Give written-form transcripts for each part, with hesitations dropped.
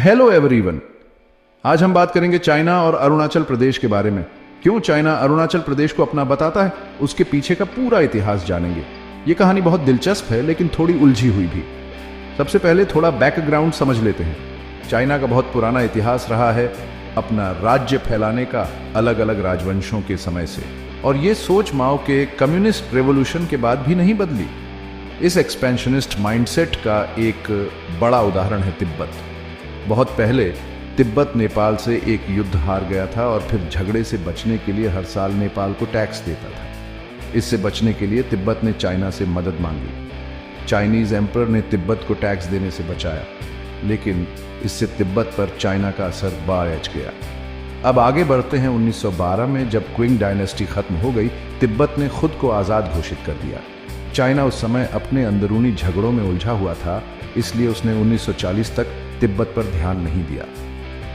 Hello everyone. आज हम बात करेंगे चाइना और अरुणाचल प्रदेश के बारे में। क्यों चाइना अरुणाचल प्रदेश को अपना बताता है, उसके पीछे का पूरा इतिहास जानेंगे। ये कहानी बहुत दिलचस्प है लेकिन थोड़ी उलझी हुई भी। सबसे पहले थोड़ा बैकग्राउंड समझ लेते हैं। चाइना का बहुत पुराना इतिहास रहा है अपना राज्य फैलाने का अलग अलग राजवंशों के समय से, और ये सोच माओ के कम्युनिस्ट रेवोल्यूशन के बाद भी नहीं बदली। इस एक्सपेंशनिस्ट माइंडसेट का एक बड़ा उदाहरण है तिब्बत। बहुत पहले तिब्बत नेपाल से एक युद्ध हार गया था और फिर झगड़े से बचने के लिए हर साल नेपाल को टैक्स देता था। इससे बचने के लिए तिब्बत ने चाइना से मदद मांगी। चाइनीज एम्परर ने तिब्बत को टैक्स देने से बचाया, लेकिन इससे तिब्बत पर चाइना का असर बढ़ गया। अब आगे बढ़ते हैं 1912 में, जब क्विंग डायनेस्टी खत्म हो गई, तिब्बत ने खुद को आज़ाद घोषित कर दिया। चाइना उस समय अपने अंदरूनी झगड़ों में उलझा हुआ था, इसलिए उसने 1940 तक तिब्बत पर ध्यान नहीं दिया।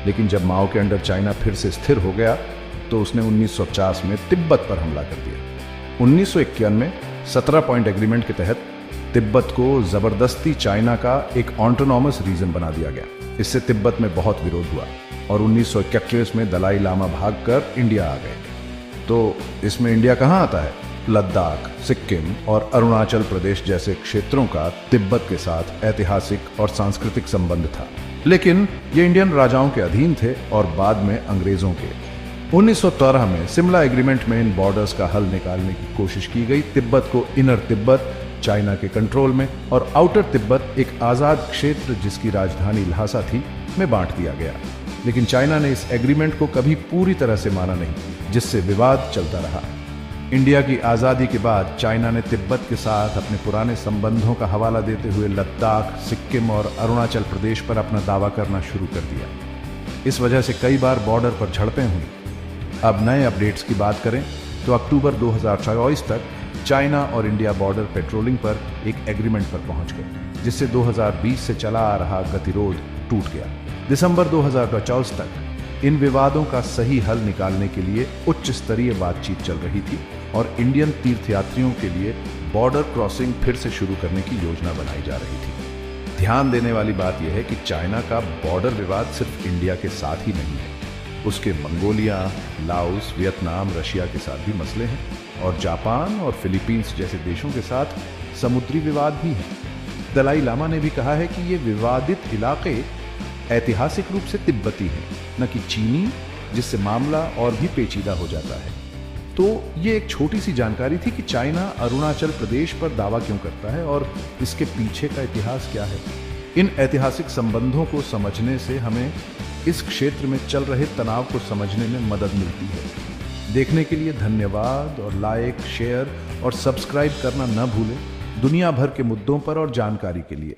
लेकिन जब माओ के अंडर चाइना फिर से स्थिर हो गया तो उसने 1950 में तिब्बत पर हमला कर दिया। 1951 में 17 पॉइंट एग्रीमेंट के तहत तिब्बत को जबरदस्ती चाइना का एक ऑटोनॉमस रीजन बना दिया गया। इससे तिब्बत में बहुत विरोध हुआ और 1941 में दलाई लामा भागकर इंडिया आ गए। तो इसमें इंडिया कहाँ आता है? लद्दाख, सिक्किम और अरुणाचल प्रदेश जैसे क्षेत्रों का तिब्बत के साथ ऐतिहासिक और सांस्कृतिक संबंध था, लेकिन ये इंडियन राजाओं के अधीन थे और बाद में अंग्रेजों के। 1913 में सिमला एग्रीमेंट में इन बॉर्डर्स का हल निकालने की कोशिश की गई। तिब्बत को इनर तिब्बत चाइना के कंट्रोल में और आउटर तिब्बत एक आजाद क्षेत्र जिसकी राजधानी ल्हासा थी में बांट दिया गया। लेकिन चाइना ने इस एग्रीमेंट को कभी पूरी तरह से माना नहीं, जिससे विवाद चलता रहा। इंडिया की आज़ादी के बाद चाइना ने तिब्बत के साथ अपने पुराने संबंधों का हवाला देते हुए लद्दाख, सिक्किम और अरुणाचल प्रदेश पर अपना दावा करना शुरू कर दिया। इस वजह से कई बार बॉर्डर पर झड़पें हुई। अब नए अपडेट्स की बात करें तो अक्टूबर 2024 तक चाइना और इंडिया बॉर्डर पेट्रोलिंग पर एक एग्रीमेंट पर पहुंच गए, जिससे 2020 से चला आ रहा गतिरोध टूट गया। दिसंबर 2024 तक इन विवादों का सही हल निकालने के लिए उच्च स्तरीय बातचीत चल रही थी और इंडियन तीर्थयात्रियों के लिए बॉर्डर क्रॉसिंग फिर से शुरू करने की योजना बनाई जा रही थी। ध्यान देने वाली बात यह है कि चाइना का बॉर्डर विवाद सिर्फ इंडिया के साथ ही नहीं है, उसके मंगोलिया, लाओस, वियतनाम, रशिया के साथ भी मसले हैं और जापान और फिलीपींस जैसे देशों के साथ समुद्री विवाद भी हैं। दलाई लामा ने भी कहा है कि ये विवादित इलाके ऐतिहासिक रूप से तिब्बती है, न कि चीनी, जिससे मामला और भी पेचीदा हो जाता है। तो ये एक छोटी सी जानकारी थी कि चाइना अरुणाचल प्रदेश पर दावा क्यों करता है और इसके पीछे का इतिहास क्या है। इन ऐतिहासिक संबंधों को समझने से हमें इस क्षेत्र में चल रहे तनाव को समझने में मदद मिलती है। देखने के लिए धन्यवाद और लाइक, शेयर और सब्सक्राइब करना न भूलें दुनिया भर के मुद्दों पर और जानकारी के लिए।